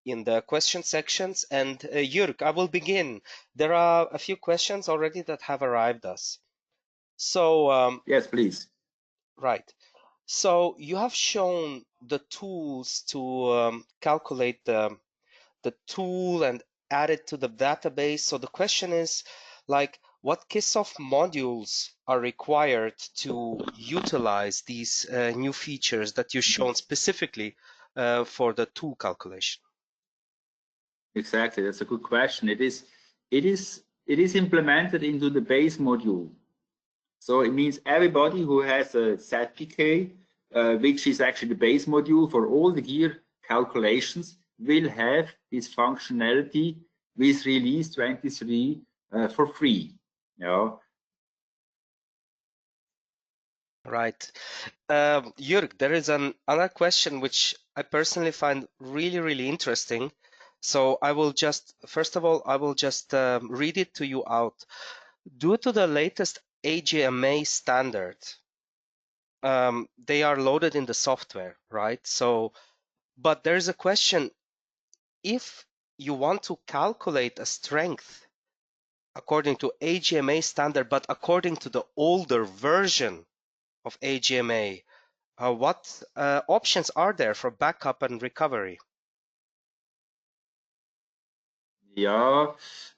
in the question sections. And Jörg, I will begin. There are a few questions already that have arrived us. So yes, please. Right. So you have shown the tools to calculate the tool and add it to the database. So the question is, like, what KISSsoft modules are required to utilize these new features that you've shown specifically for the tool calculation? Exactly, that's a good question. It is implemented into the base module. So it means everybody who has a ZPK, which is actually the base module for all the gear calculations, will have this functionality with release 23 for free. Yeah. Right. Jörg, there is another question which I personally find really interesting. So I will just, first of all, I will just read it to you out. Due to the latest AGMA standard, they are loaded in the software, right? So, but there's a question, if you want to calculate a strength according to AGMA standard, but according to the older version of AGMA, what options are there for backup and recovery? Yeah,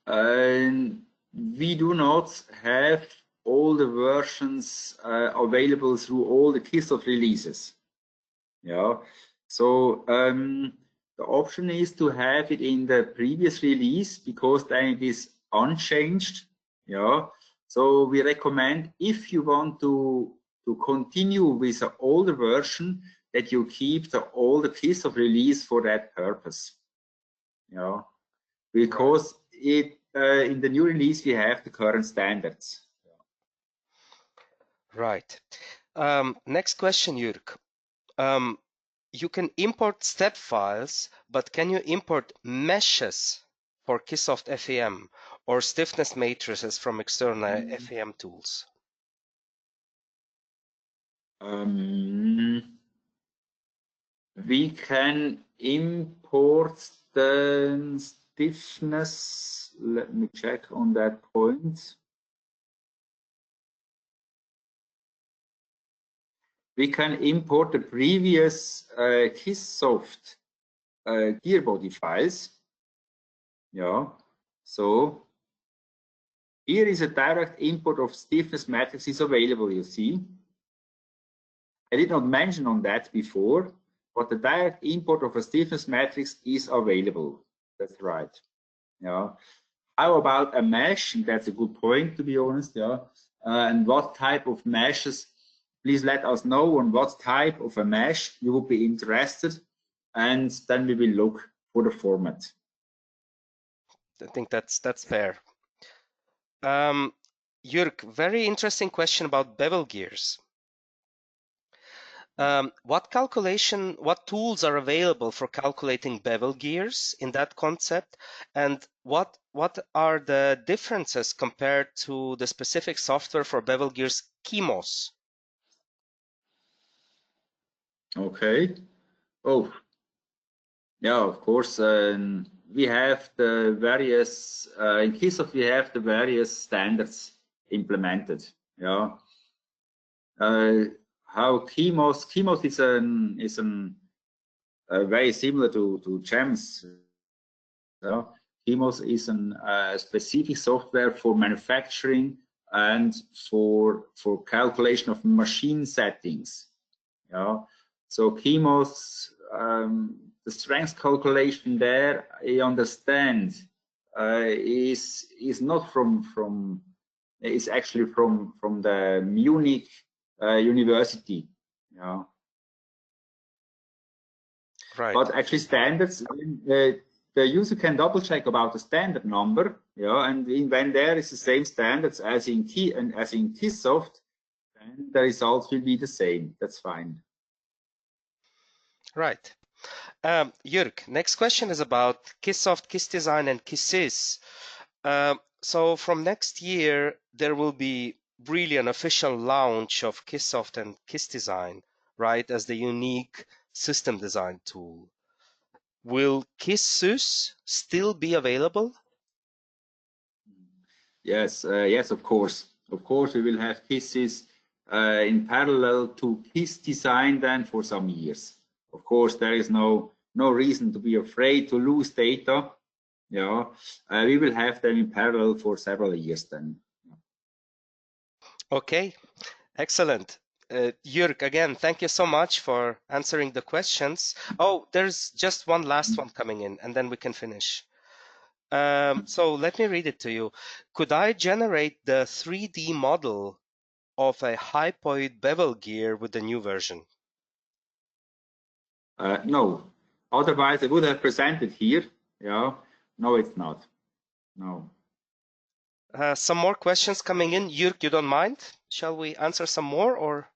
and we do not have all the versions available through all the KISSsoft releases. Yeah, so the option is to have it in the previous release because then it is unchanged. Yeah, so we recommend if you want to continue with the older version that you keep the older KISSsoft release for that purpose. Yeah, because it in the new release we have the current standards. Right. Next question, Jürg. You can import step files, but can you import meshes for KISSsoft FEM or stiffness matrices from external FEM tools? We can import the stiffness. Let me check on that point. We can import the previous KISSsoft gear body files. Yeah, so here is a direct import of stiffness matrices available, you see. I did not mention on that before, but the direct import of a stiffness matrix is available. That's right. Yeah. How about a mesh? That's a good point, to be honest. Yeah. And what type of meshes? Please let us know on what type of a mesh you would be interested, and then we will look for the format. I think that's fair. Jürg, very interesting question about bevel gears. What tools are available for calculating bevel gears in that concept, and what are the differences compared to the specific software for bevel gears, KISSsoft? Okay. Oh, yeah, of course. We have the various in KISSsoft we have the various standards implemented. Yeah. How KISSsoft is very similar to GEMS. KISSsoft is a specific software for manufacturing and for calculation of machine settings. Yeah. So KISSsoft, the strength calculation there, I understand, is not is actually from the Munich university. Yeah. Right. But actually standards, the user can double check about the standard number, yeah, and when there is the same standards as in KISSsoft, then the results will be the same. That's fine. Right. Jürg, next question is about KISSsoft, KISSdesign, and KISSYS. So from next year, there will be really an official launch of KISSsoft and KISSdesign, right, as the unique system design tool. Will KISSYS still be available? Yes, yes, of course. Of course, we will have KISSYS in parallel to KISSdesign then for some years. Of course, there is no reason to be afraid to lose data. Yeah, we will have them in parallel for several years then. Okay, excellent. Jürg, again, thank you so much for answering the questions. Oh, there's just one last one coming in, and then we can finish. So let me read it to you. Could I generate the 3D model of a hypoid bevel gear with the new version? No, otherwise I would have presented here. Yeah, no, it's not. No. Some more questions coming in. Jürg, you don't mind? Shall we answer some more or?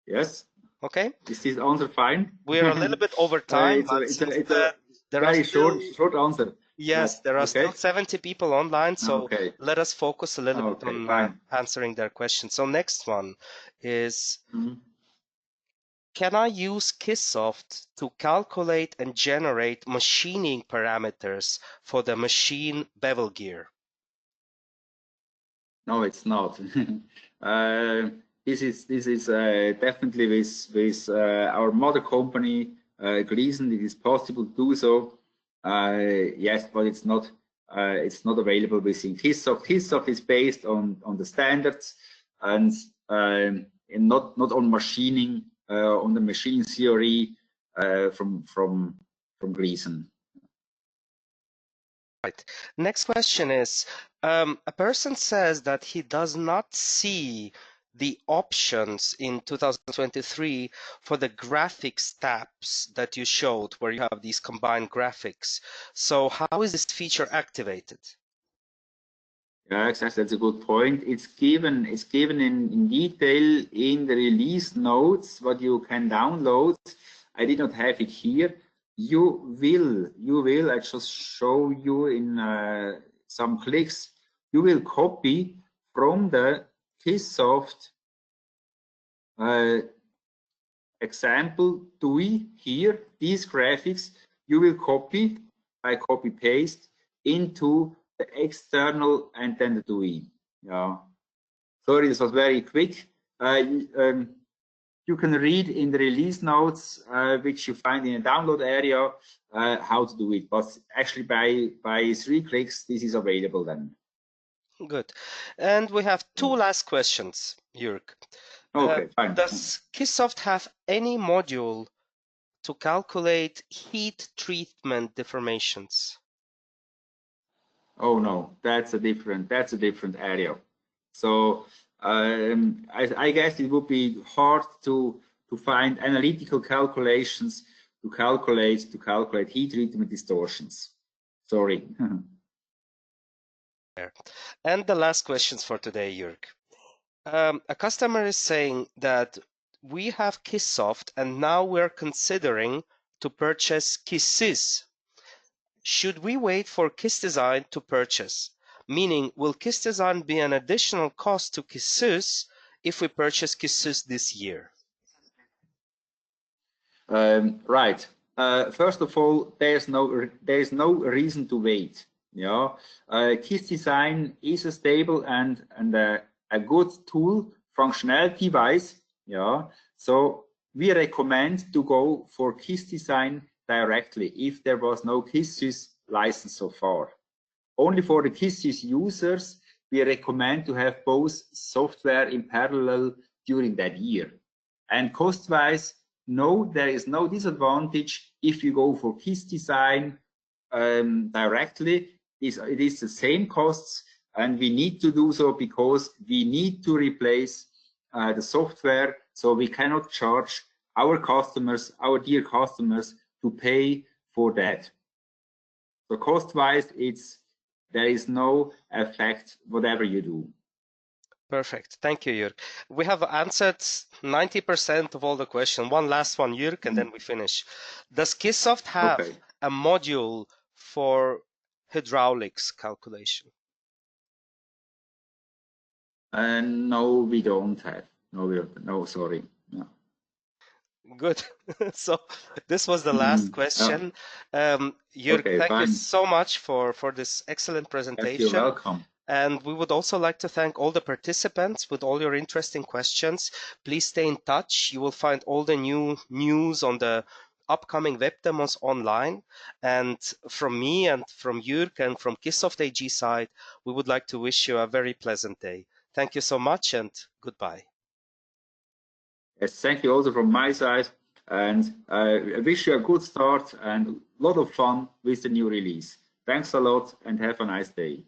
Yes. Okay. Is this answer fine? We're a little bit over time, but it's a very short answer. Yes, there are still 70 people online, so let us focus a little bit on answering their questions. So next one is, can I use KISSsoft to calculate and generate machining parameters for the machine bevel gear? No, it's not. This is definitely with our mother company, Gleason. It is possible to do so. Yes, but it's not available within KISSsoft. KISSsoft is based on the standards and not on machining, on the machining theory from Gleason. Right. Next question is, a person says that he does not see the options in 2023 for the graphics tabs that you showed, where you have these combined graphics. So how is this feature activated? Yeah, exactly. That's a good point. It's given in detail in the release notes what you can download. I did not have it here. You will. I just show you in some clicks. You will copy from the KISSsoft example GUI here. These graphics you will copy by copy paste into the external and then the GUI. Yeah. Sorry, this was very quick. You can read in the release notes, which you find in the download area, how to do it. But actually, by 3 clicks, this is available then. Good. And we have 2 last questions, Jörg. Okay, fine. Does KISSsoft have any module to calculate heat treatment deformations? Oh no, that's a different area. So I guess it would be hard to find analytical calculations to calculate heat treatment distortions. Sorry. And the last questions for today, Jörg. A customer is saying that we have KISSsoft and now we're considering to purchase KISSsys. Should we wait for KISSdesign to purchase? Meaning, will KISSdesign be an additional cost to KISSsys if we purchase KISSsys this year? Right. First of all, there's no reason to wait. Yeah, KISSdesign is a stable and a good tool functionality wise. Yeah, so we recommend to go for KISSdesign directly if there was no KISSsys license so far. Only for the KISSsys users, we recommend to have both software in parallel during that year. And cost-wise, no, there is no disadvantage if you go for KISSdesign directly. It is the same costs, and we need to do so because we need to replace the software, so we cannot charge our customers, our dear customers, to pay for that. So cost-wise, there is no effect whatever you do. Perfect. Thank you, Jörg. We have answered 90% of all the questions. One last one, Jörg, and then we finish. Does KISSsoft have a module for hydraulics calculation? No, we don't have. No, sorry. No. Good. So this was the last question. Jörg, thank you so much for this excellent presentation. You're welcome. And we would also like to thank all the participants with all your interesting questions. Please stay in touch. You will find all the new news on the upcoming web demos online. And from me and from Jörg and from KISSsoft AG side, we would like to wish you a very pleasant day. Thank you so much and goodbye. Yes, thank you also from my side. And I wish you a good start and a lot of fun with the new release. Thanks a lot and have a nice day.